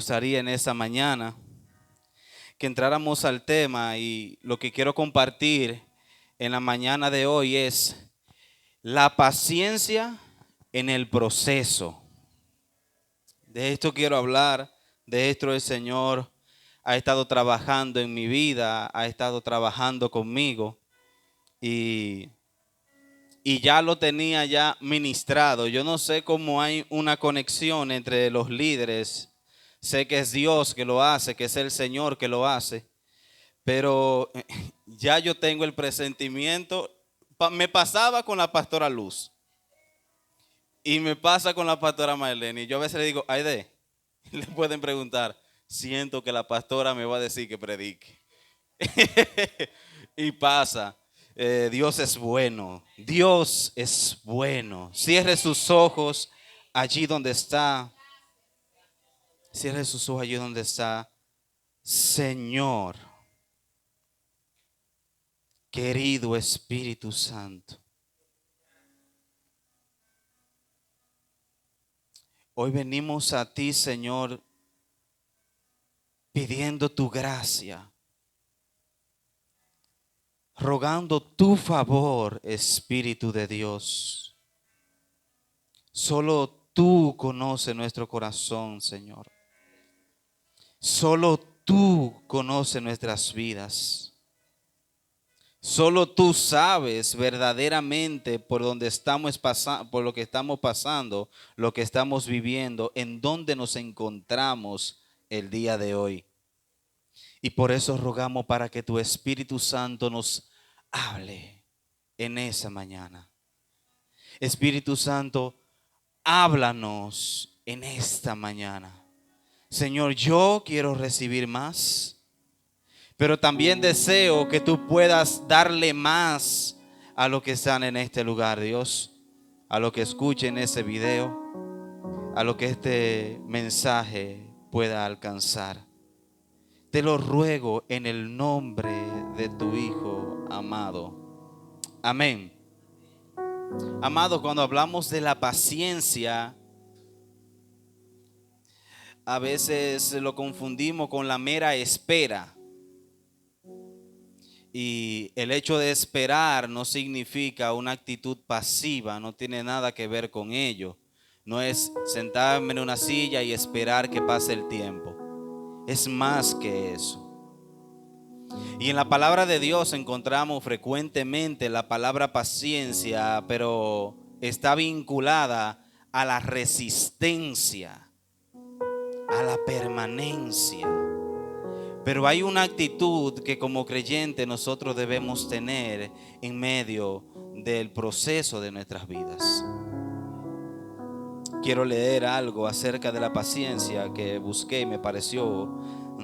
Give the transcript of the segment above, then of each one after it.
gustaría en esa mañana que entráramos al tema, y lo que quiero compartir en la mañana de hoy es la paciencia en el proceso. De esto quiero hablar, de esto el Señor ha estado trabajando en mi vida, ha estado trabajando conmigo y ya lo tenía ya ministrado. Yo no sé cómo hay una conexión entre los líderes. Sé que es Dios que lo hace, que es el Señor que lo hace, pero ya yo tengo el presentimiento. Me pasaba con la pastora Luz y me pasa con la pastora Marlene. Y yo a veces le digo, Aide, le pueden preguntar, siento que la pastora me va a decir que predique. Y pasa. Dios es bueno. Dios es bueno. Cierre sus ojos allí donde está. Cierre sus ojos allí donde está. Señor, querido Espíritu Santo, hoy venimos a ti, Señor, pidiendo tu gracia, rogando tu favor, Espíritu de Dios. Solo tú conoces nuestro corazón, Señor. Solo tú conoces nuestras vidas. Solo tú sabes verdaderamente por donde estamos pasando, por lo que estamos pasando, lo que estamos viviendo, en dónde nos encontramos el día de hoy. Y por eso rogamos para que tu Espíritu Santo nos hable en esa mañana. Espíritu Santo, háblanos en esta mañana. Señor, yo quiero recibir más, pero también deseo que tú puedas darle más a los que están en este lugar, Dios, a los que escuchen ese video, a los que este mensaje pueda alcanzar. Te lo ruego en el nombre de tu Hijo amado. Amén. Amado, cuando hablamos de la paciencia, a veces lo confundimos con la mera espera. Y el hecho de esperar no significa una actitud pasiva, no tiene nada que ver con ello. No es sentarme en una silla y esperar que pase el tiempo. Es más que eso. Y en la palabra de Dios encontramos frecuentemente la palabra paciencia, pero está vinculada a la resistencia, a la permanencia. Pero hay una actitud que como creyente nosotros debemos tener en medio del proceso de nuestras vidas. Quiero leer algo acerca de la paciencia que busqué y me pareció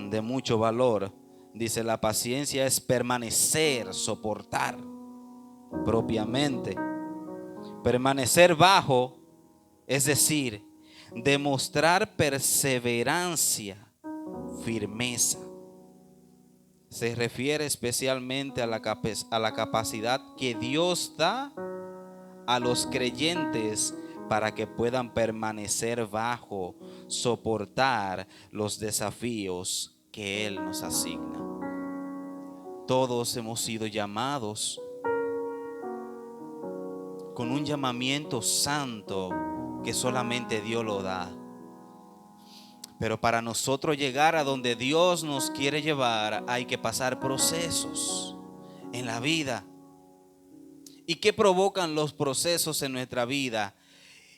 de mucho valor. Dice, la paciencia es permanecer, soportar propiamente. Permanecer bajo, es decir, demostrar perseverancia, firmeza. Se refiere especialmente a la capacidad que Dios da a los creyentes para que puedan permanecer bajo, soportar los desafíos que Él nos asigna. Todos hemos sido llamados con un llamamiento santo que solamente Dios lo da. Pero para nosotros llegar a donde Dios nos quiere llevar, hay que pasar procesos en la vida. ¿Y qué provocan los procesos en nuestra vida?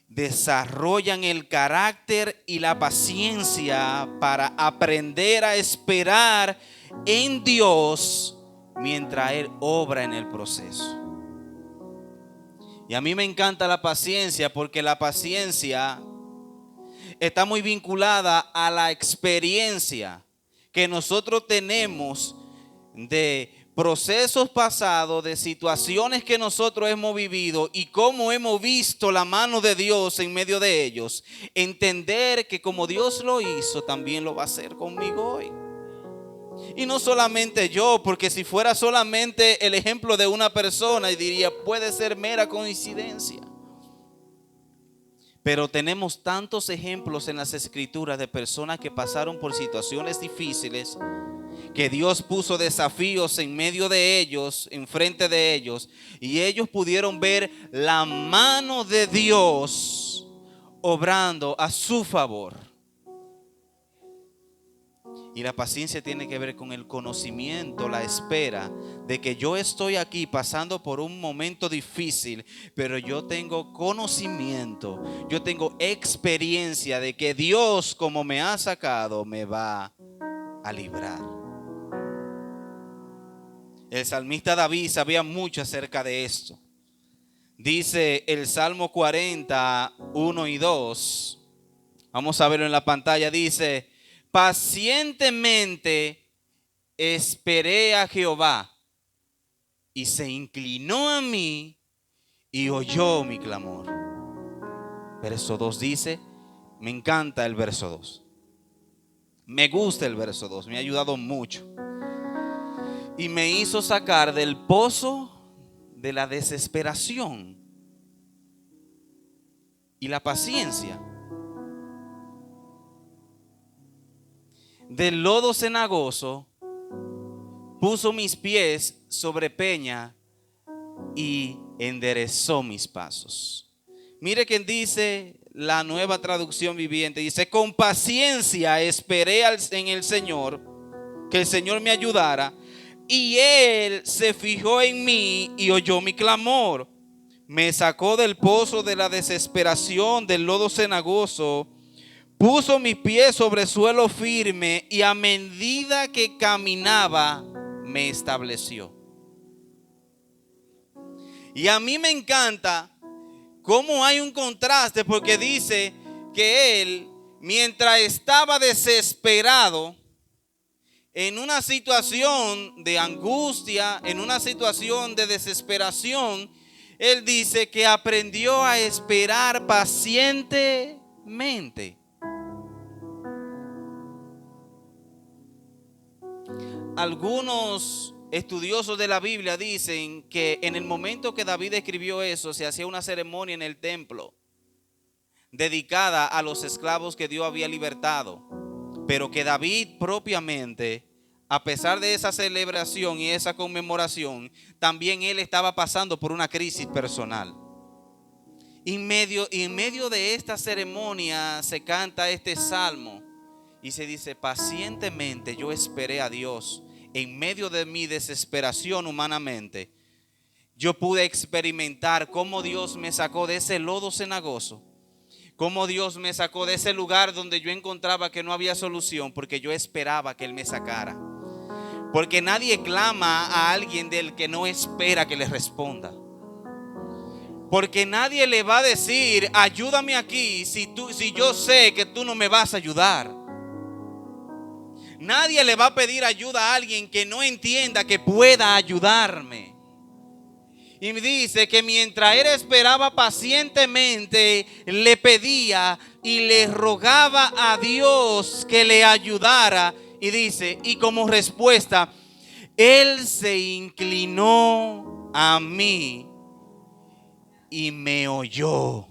Desarrollan el carácter y la paciencia para aprender a esperar en Dios mientras Él obra en el proceso. Y a mí me encanta la paciencia porque la paciencia está muy vinculada a la experiencia que nosotros tenemos de procesos pasados, de situaciones que nosotros hemos vivido y cómo hemos visto la mano de Dios en medio de ellos. Entender que como Dios lo hizo, también lo va a hacer conmigo hoy. Y no solamente yo, porque si fuera solamente el ejemplo de una persona, diría, puede ser mera coincidencia. Pero tenemos tantos ejemplos en las escrituras de personas que pasaron por situaciones difíciles, que Dios puso desafíos en medio de ellos, enfrente de ellos, y ellos pudieron ver la mano de Dios obrando a su favor. Y la paciencia tiene que ver con el conocimiento, la espera de que yo estoy aquí pasando por un momento difícil, pero yo tengo conocimiento, yo tengo experiencia de que Dios, como me ha sacado, me va a librar. El salmista David sabía mucho acerca de esto. Dice el Salmo 40, 1 y 2. Vamos a verlo en la pantalla. Dice: pacientemente esperé a Jehová, y se inclinó a mí y oyó mi clamor. Verso 2 dice, me encanta el verso 2. Me gusta el verso 2, me ha ayudado mucho. Y me hizo sacar del pozo de la desesperación y la paciencia, del lodo cenagoso, puso mis pies sobre peña y enderezó mis pasos. Mire quien dice la Nueva Traducción Viviente, dice: con paciencia esperé en el Señor, que el Señor me ayudara, y Él se fijó en mí y oyó mi clamor. Me sacó del pozo de la desesperación, del lodo cenagoso, puso mis pies sobre suelo firme, y a medida que caminaba me estableció. Y a mí me encanta cómo hay un contraste, porque dice que él, mientras estaba desesperado, en una situación de angustia, en una situación de desesperación, él dice que aprendió a esperar pacientemente. Algunos estudiosos de la Biblia dicen que en el momento que David escribió eso, se hacía una ceremonia en el templo dedicada a los esclavos que Dios había libertado, pero que David propiamente, a pesar de esa celebración y esa conmemoración, también él estaba pasando por una crisis personal. Y en medio de esta ceremonia se canta este salmo y se dice: pacientemente yo esperé a Dios. En medio de mi desesperación humanamente, yo pude experimentar cómo Dios me sacó de ese lodo cenagoso, cómo Dios me sacó de ese lugar donde yo encontraba que no había solución, porque yo esperaba que Él me sacara. Porque nadie clama a alguien del que no espera que le responda. Porque nadie le va a decir: ayúdame aquí, si yo sé que tú no me vas a ayudar. Nadie le va a pedir ayuda a alguien que no entienda que pueda ayudarme. Y me dice que mientras él esperaba pacientemente, le pedía y le rogaba a Dios que le ayudara. Y dice, y como respuesta, Él se inclinó a mí y me oyó.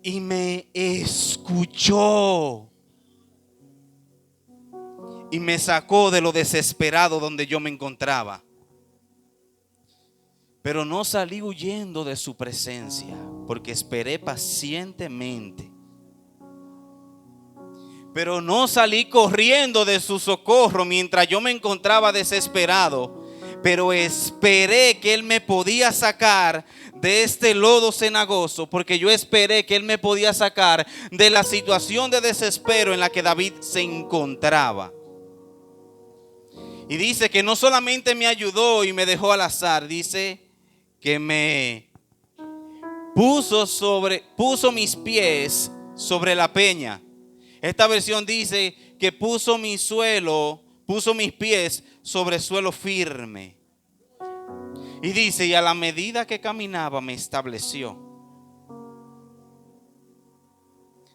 Y me escuchó. Y me sacó de lo desesperado donde yo me encontraba. Pero no salí huyendo de su presencia, porque esperé pacientemente. Pero no salí corriendo de su socorro mientras yo me encontraba desesperado. Pero esperé que Él me podía sacar de este lodo cenagoso, porque yo esperé que Él me podía sacar de la situación de desespero en la que David se encontraba. Y dice que no solamente me ayudó y me dejó al azar, dice que me puso mis pies sobre la peña. Esta versión dice que puso mis pies sobre suelo firme. Y dice, y a la medida que caminaba me estableció.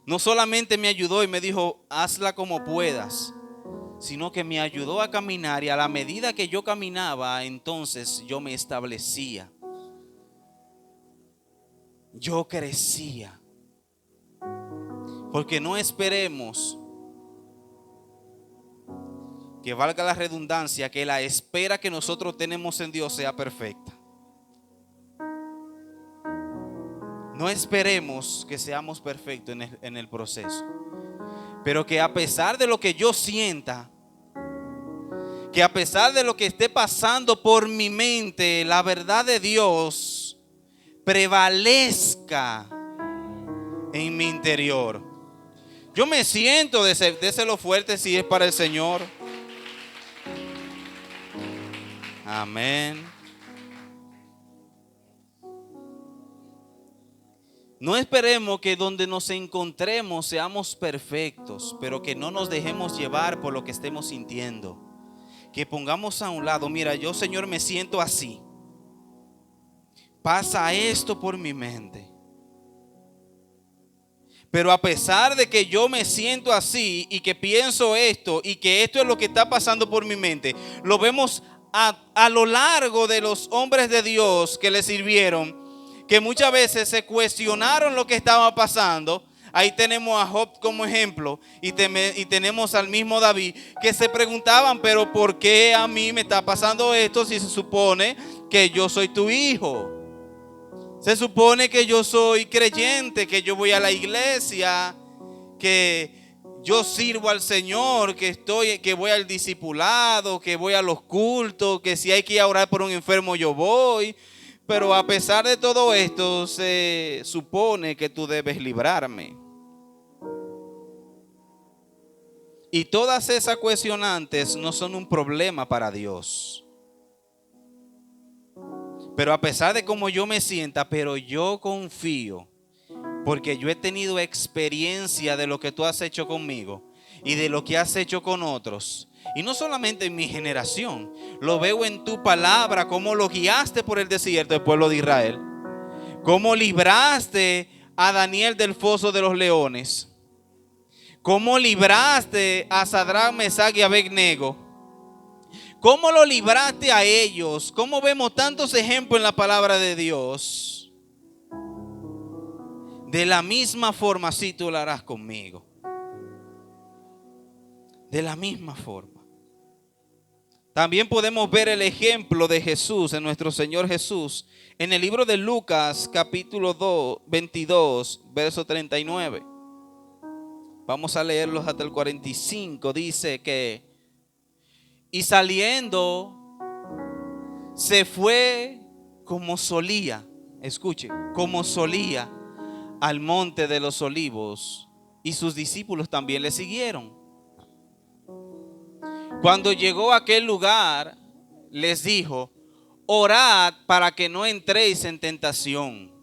No solamente me ayudó y me dijo, hazla como puedas, sino que me ayudó a caminar, y a la medida que yo caminaba, entonces yo me establecía. yo crecía. Porque no esperemos, que valga la redundancia, que la espera que nosotros tenemos en Dios sea perfecta. No esperemos que seamos perfectos en el proceso. Pero que a pesar de lo que yo sienta, que a pesar de lo que esté pasando por mi mente, la verdad de Dios prevalezca en mi interior. Yo me siento, déselo fuerte si es para el Señor. Amén. No esperemos que donde nos encontremos seamos perfectos, pero que no nos dejemos llevar por lo que estemos sintiendo. Que pongamos a un lado, mira, yo, Señor, me siento así. Pasa esto por mi mente. Pero a pesar de que yo me siento así y que pienso esto y que esto es lo que está pasando por mi mente, lo vemos a lo largo de los hombres de Dios que le sirvieron, que muchas veces se cuestionaron lo que estaba pasando. Ahí tenemos a Job como ejemplo y tenemos al mismo David, que se preguntaban, pero ¿por qué a mí me está pasando esto si se supone que yo soy tu hijo? Se supone que yo soy creyente, que yo voy a la iglesia, que yo sirvo al Señor, que voy al discipulado, que voy a los cultos, que si hay que ir a orar por un enfermo yo voy. Pero a pesar de todo esto, se supone que tú debes librarme. Y todas esas cuestionantes no son un problema para Dios. Pero a pesar de cómo yo me sienta, pero yo confío, porque yo he tenido experiencia de lo que tú has hecho conmigo y de lo que has hecho con otros. Y no solamente en mi generación, lo veo en tu palabra, cómo lo guiaste por el desierto del pueblo de Israel, cómo libraste a Daniel del foso de los leones, cómo libraste a Sadrach, Mesach y Abednego. ¿Cómo lo libraste a ellos? ¿Cómo vemos tantos ejemplos en la palabra de Dios? De la misma forma, así tú lo harás conmigo. De la misma forma. También podemos ver el ejemplo de Jesús, en nuestro Señor Jesús, en el libro de Lucas, capítulo 22, verso 39. Vamos a leerlos hasta el 45. Dice que: y saliendo, se fue como solía, escuche, como solía, al monte de los olivos, y sus discípulos también le siguieron. Cuando llegó a aquel lugar, les dijo: orad para que no entréis en tentación.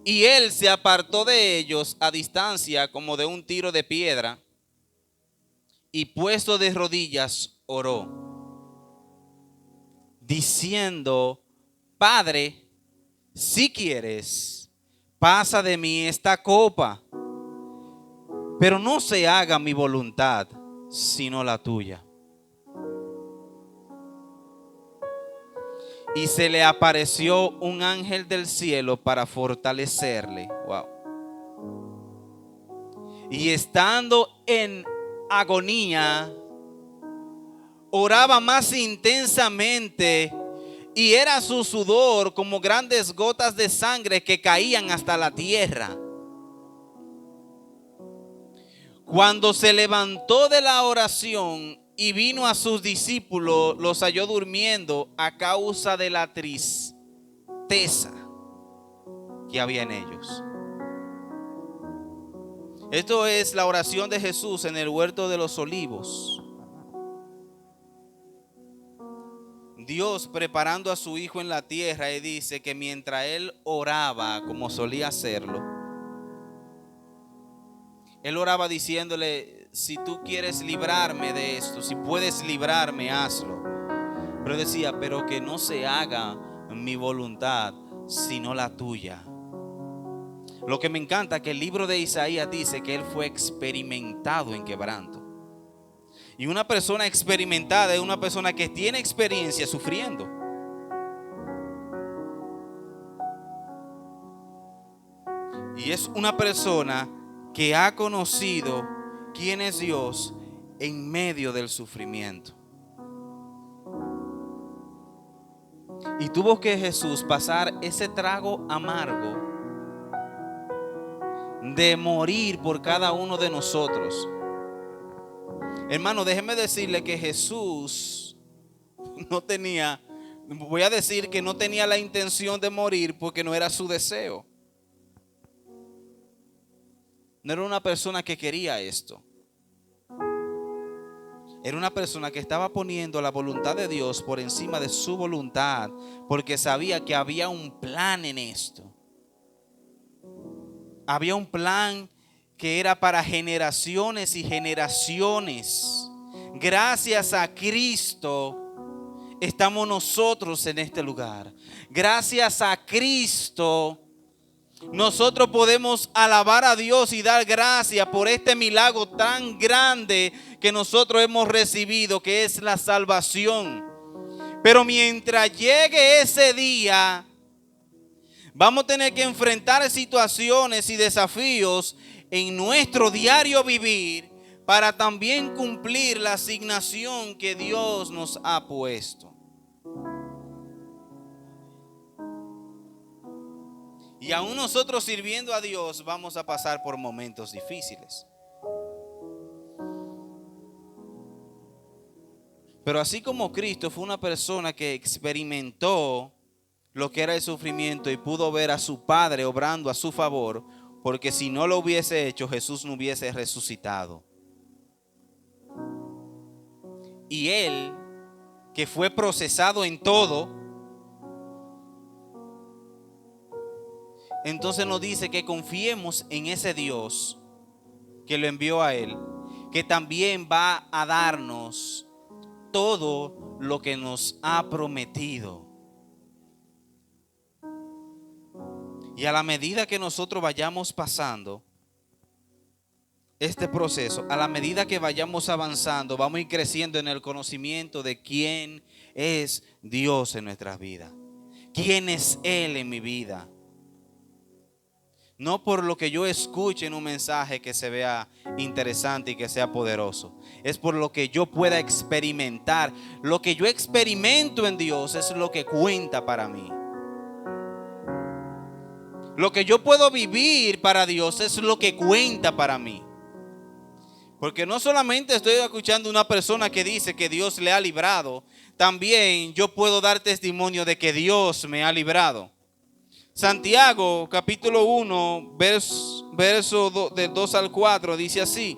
Y él se apartó de ellos a distancia como de un tiro de piedra, y puesto de rodillas oró, diciendo: Padre, si quieres, pasa de mí esta copa, pero no se haga mi voluntad, sino la tuya. Y se le apareció un ángel del cielo para fortalecerle. Wow. Y estando en agonía, oraba más intensamente, y era su sudor como grandes gotas de sangre que caían hasta la tierra. Cuando se levantó de la oración y vino a sus discípulos, los halló durmiendo a causa de la tristeza que había en ellos. Esto es la oración de Jesús en el huerto de los olivos. Dios preparando a su hijo en la tierra, y dice que mientras él oraba como solía hacerlo, él oraba diciéndole: si tú quieres librarme de esto, si puedes librarme, hazlo. Pero decía: pero que no se haga mi voluntad, sino la tuya. Lo que me encanta es que el libro de Isaías dice que él fue experimentado en quebranto. Y una persona experimentada es una persona que tiene experiencia sufriendo. Y es una persona que ha conocido quién es Dios en medio del sufrimiento. Y tuvo que Jesús pasar ese trago amargo de morir por cada uno de nosotros. Hermano, déjeme decirle que Jesús no tenía, voy a decir que no tenía la intención de morir porque no era su deseo. No era una persona que quería esto. Era una persona que estaba poniendo la voluntad de Dios por encima de su voluntad, porque sabía que había un plan en esto. Había un plan que era para generaciones y generaciones. Gracias a Cristo estamos nosotros en este lugar. Gracias a Cristo nosotros podemos alabar a Dios y dar gracias por este milagro tan grande que nosotros hemos recibido, que es la salvación. Pero mientras llegue ese día, vamos a tener que enfrentar situaciones y desafíos en nuestro diario vivir para también cumplir la asignación que Dios nos ha puesto. Y aún nosotros sirviendo a Dios vamos a pasar por momentos difíciles. Pero así como Cristo fue una persona que experimentó lo que era el sufrimiento y pudo ver a su Padre obrando a su favor, porque si no lo hubiese hecho, Jesús no hubiese resucitado. Y Él, que fue procesado en todo, entonces nos dice que confiemos en ese Dios que lo envió a Él, que también va a darnos todo lo que nos ha prometido. Y a la medida que nosotros vayamos pasando este proceso, a la medida que vayamos avanzando, vamos a ir creciendo en el conocimiento de quién es Dios en nuestras vidas. ¿Quién es Él en mi vida? No por lo que yo escuche en un mensaje que se vea interesante y que sea poderoso. Es por lo que yo pueda experimentar. Lo que yo experimento en Dios es lo que cuenta para mí. Lo que yo puedo vivir para Dios es lo que cuenta para mí. Porque no solamente estoy escuchando una persona que dice que Dios le ha librado, también yo puedo dar testimonio de que Dios me ha librado. Santiago capítulo 1, verso del 2 al 4 dice así: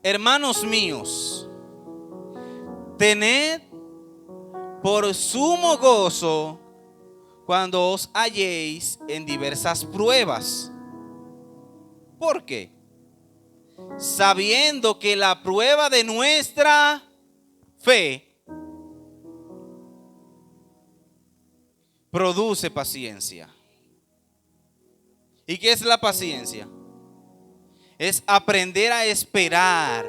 hermanos míos, tened por sumo gozo cuando os halléis en diversas pruebas. ¿Por qué? Sabiendo que la prueba de nuestra fe produce paciencia. ¿Y qué es la paciencia? Es aprender a esperar,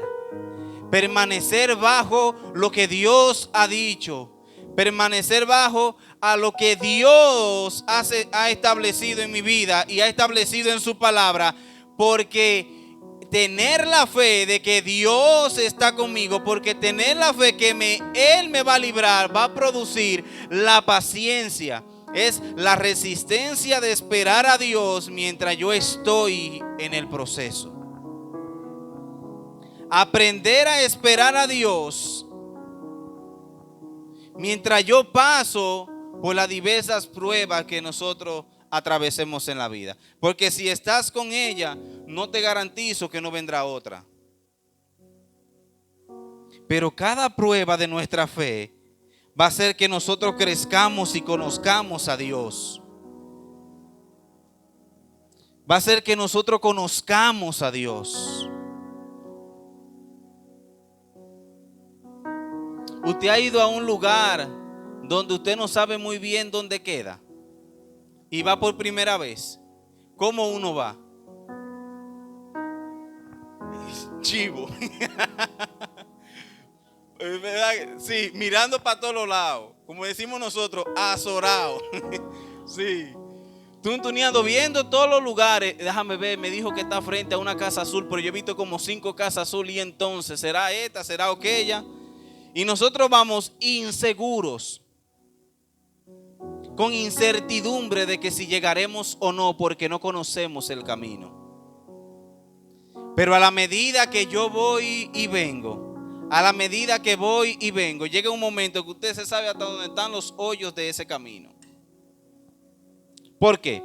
permanecer bajo lo que Dios ha dicho, permanecer bajo a lo que Dios ha establecido en mi vida y ha establecido en su palabra, porque tener la fe de que Dios está conmigo, porque tener la fe que Él me va a librar, va a producir la paciencia. Es la resistencia de esperar a Dios mientras yo estoy en el proceso. Aprender a esperar a Dios mientras yo paso por las diversas pruebas que nosotros atravesemos en la vida. Porque si estás con ella, no te garantizo que no vendrá otra. Pero cada prueba de nuestra fe va a hacer que nosotros crezcamos y conozcamos a Dios. Va a hacer que nosotros conozcamos a Dios. Usted ha ido a un lugar donde usted no sabe muy bien dónde queda y va por primera vez. ¿Cómo uno va? Chivo. Sí, mirando para todos los lados. como decimos nosotros, azorado. Sí. Tuntuneando, viendo todos los lugares. Déjame ver, me dijo que está frente a una casa azul, pero yo he visto como 5 casas azul. Y entonces, ¿será esta? ¿Será aquella? Y nosotros vamos inseguros, con incertidumbre de que si llegaremos o no, porque no conocemos el camino. Pero a la medida que yo voy y vengo, a la medida que voy y vengo, llega un momento que usted se sabe hasta dónde están los hoyos de ese camino. ¿Por qué?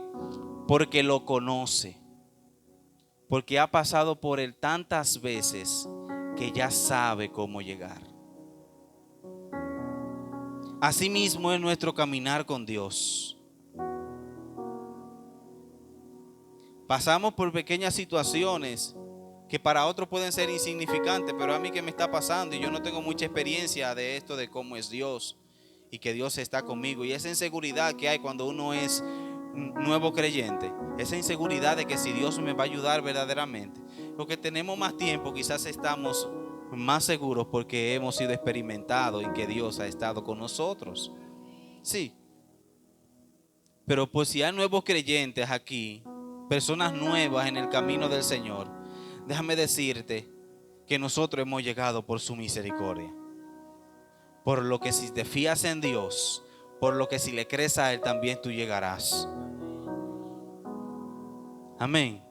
Porque lo conoce. Porque ha pasado por él tantas veces que ya sabe cómo llegar. Asimismo es nuestro caminar con Dios. Pasamos por pequeñas situaciones que para otros pueden ser insignificantes, pero a mí que me está pasando y yo no tengo mucha experiencia de esto, de cómo es Dios y que Dios está conmigo. Y esa inseguridad que hay cuando uno es nuevo creyente, esa inseguridad de que si Dios me va a ayudar verdaderamente. Porque tenemos más tiempo, quizás estamos más seguros porque hemos sido experimentados en que Dios ha estado con nosotros. Sí. Pero pues si hay nuevos creyentes aquí, personas nuevas en el camino del Señor, déjame decirte que nosotros hemos llegado por su misericordia. Por lo que si te fías en Dios, por lo que si le crees a Él, también tú llegarás. Amén.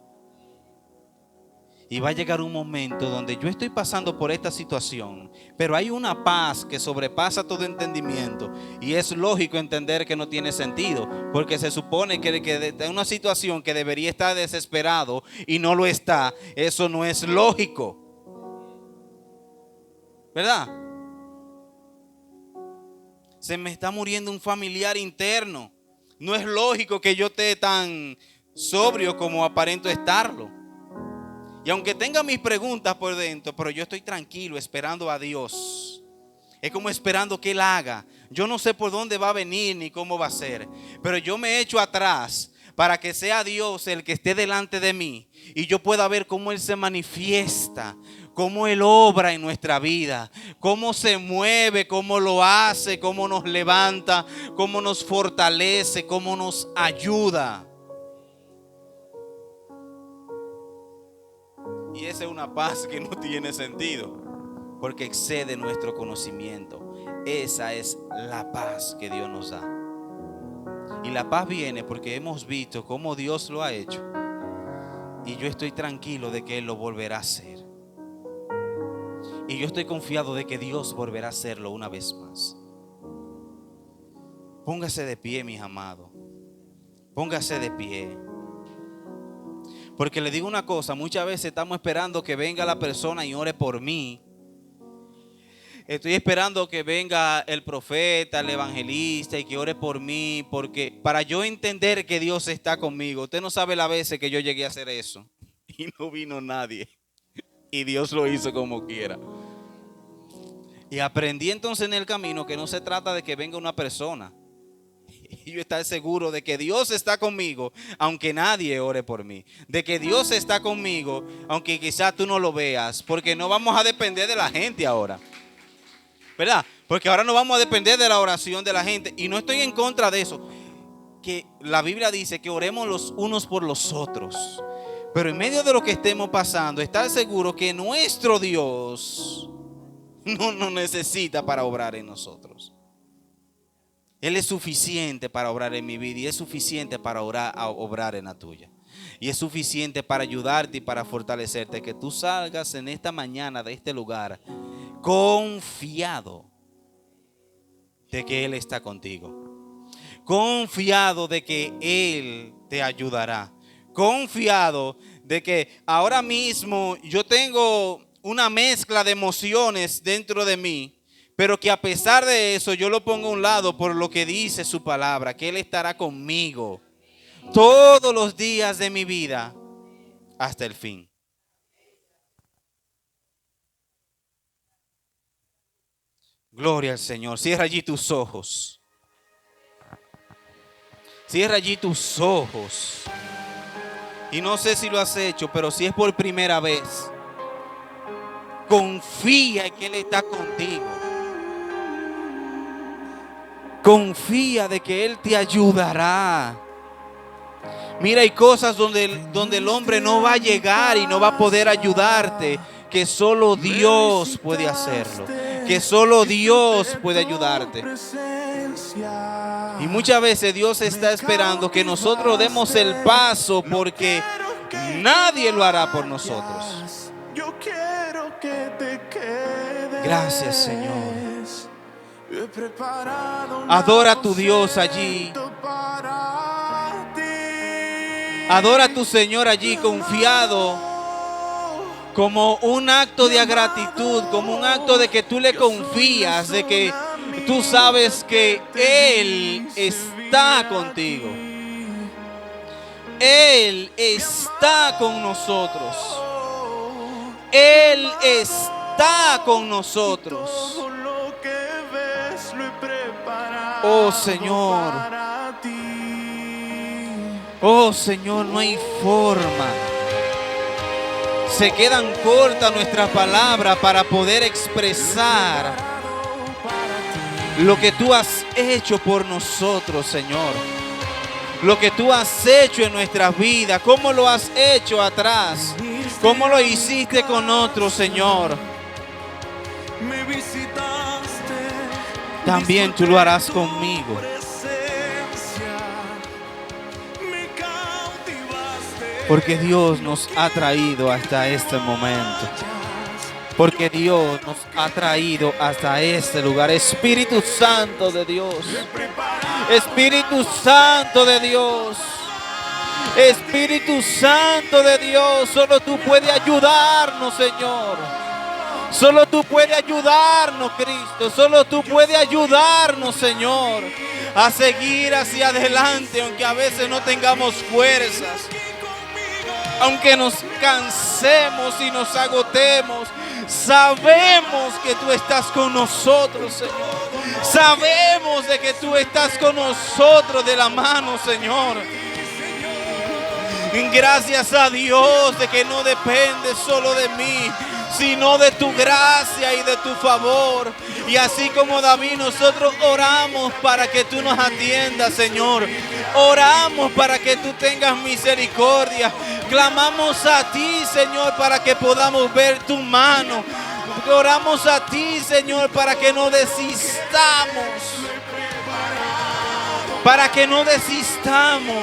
Y va a llegar un momento donde yo estoy pasando por esta situación, pero hay una paz que sobrepasa todo entendimiento. Y es lógico entender que no tiene sentido, porque se supone que de una situación que debería estar desesperado y no lo está. Eso no es lógico, ¿verdad? Se me está muriendo un familiar interno. No es lógico que yo esté tan sobrio como aparento estarlo. Y aunque tenga mis preguntas por dentro, pero yo estoy tranquilo esperando a Dios. Es como esperando que Él haga. Yo no sé por dónde va a venir ni cómo va a ser, pero yo me echo atrás para que sea Dios el que esté delante de mí y yo pueda ver cómo Él se manifiesta, cómo Él obra en nuestra vida, cómo se mueve, cómo lo hace, cómo nos levanta, cómo nos fortalece, cómo nos ayuda. Y esa es una paz que no tiene sentido, porque excede nuestro conocimiento. Esa es la paz que Dios nos da. Y la paz viene porque hemos visto cómo Dios lo ha hecho. Y yo estoy tranquilo de que Él lo volverá a hacer. Y yo estoy confiado de que Dios volverá a hacerlo una vez más. Póngase de pie, mis amados. Póngase de pie. Porque le digo una cosa, muchas veces estamos esperando que venga la persona y ore por mí. Estoy esperando que venga el profeta, el evangelista y que ore por mí, porque para yo entender que Dios está conmigo. Usted no sabe las veces que yo llegué a hacer eso y no vino nadie y Dios lo hizo como quiera. Y aprendí entonces en el camino que no se trata de que venga una persona. Y yo estar seguro de que Dios está conmigo, aunque nadie ore por mí. De que Dios está conmigo, aunque quizás tú no lo veas. Porque no vamos a depender de la gente ahora, ¿verdad? Porque ahora no vamos a depender de la oración de la gente. Y no estoy en contra de eso. Que la Biblia dice que oremos los unos por los otros. Pero en medio de lo que estemos pasando, estar seguro que nuestro Dios no nos necesita para obrar en nosotros. Él es suficiente para obrar en mi vida y es suficiente para obrar en la tuya. Y es suficiente para ayudarte y para fortalecerte. Que tú salgas en esta mañana de este lugar confiado de que Él está contigo. Confiado de que Él te ayudará. Confiado de que ahora mismo yo tengo una mezcla de emociones dentro de mí. Pero que a pesar de eso yo lo pongo a un lado por lo que dice su palabra. Que Él estará conmigo todos los días de mi vida hasta el fin. Gloria al Señor. Cierra allí tus ojos. Cierra allí tus ojos. Y no sé si lo has hecho, pero si es por primera vez, confía en que Él está contigo. Confía de que Él te ayudará. Mira, hay cosas donde el hombre no va a llegar y no va a poder ayudarte, que solo Dios puede hacerlo, que solo Dios puede ayudarte. Y muchas veces Dios está esperando que nosotros demos el paso, porque nadie lo hará por nosotros. Gracias, Señor. Adora a tu Dios allí. Adora a tu Señor allí confiado, como un acto de gratitud, como un acto de que tú le confías, de que tú sabes que Él está contigo. Él está con nosotros. Él está con nosotros. Oh Señor. Oh Señor, no hay forma. Se quedan cortas nuestras palabras para poder expresar lo que tú has hecho por nosotros, Señor. Lo que tú has hecho en nuestras vidas. Cómo lo has hecho atrás. Cómo lo hiciste con otros, Señor. También tú lo harás conmigo. Porque Dios nos ha traído hasta este momento. Porque Dios nos ha traído hasta este lugar. Espíritu Santo de Dios. Espíritu Santo de Dios. Espíritu Santo de Dios. Solo tú puedes ayudarnos, Señor. Solo tú puedes ayudarnos, Cristo. Solo tú puedes ayudarnos, Señor, a seguir hacia adelante, aunque a veces no tengamos fuerzas. Aunque nos cansemos y nos agotemos, sabemos que tú estás con nosotros, Señor. Sabemos de que tú estás con nosotros de la mano, Señor. Gracias a Dios de que no depende solo de mí, sino de tu gracia y de tu favor. Y así como David, nosotros oramos para que tú nos atiendas, Señor. Oramos para que tú tengas misericordia. Clamamos a ti, Señor, para que podamos ver tu mano. Oramos a ti, Señor, para que no desistamos. Para que no desistamos.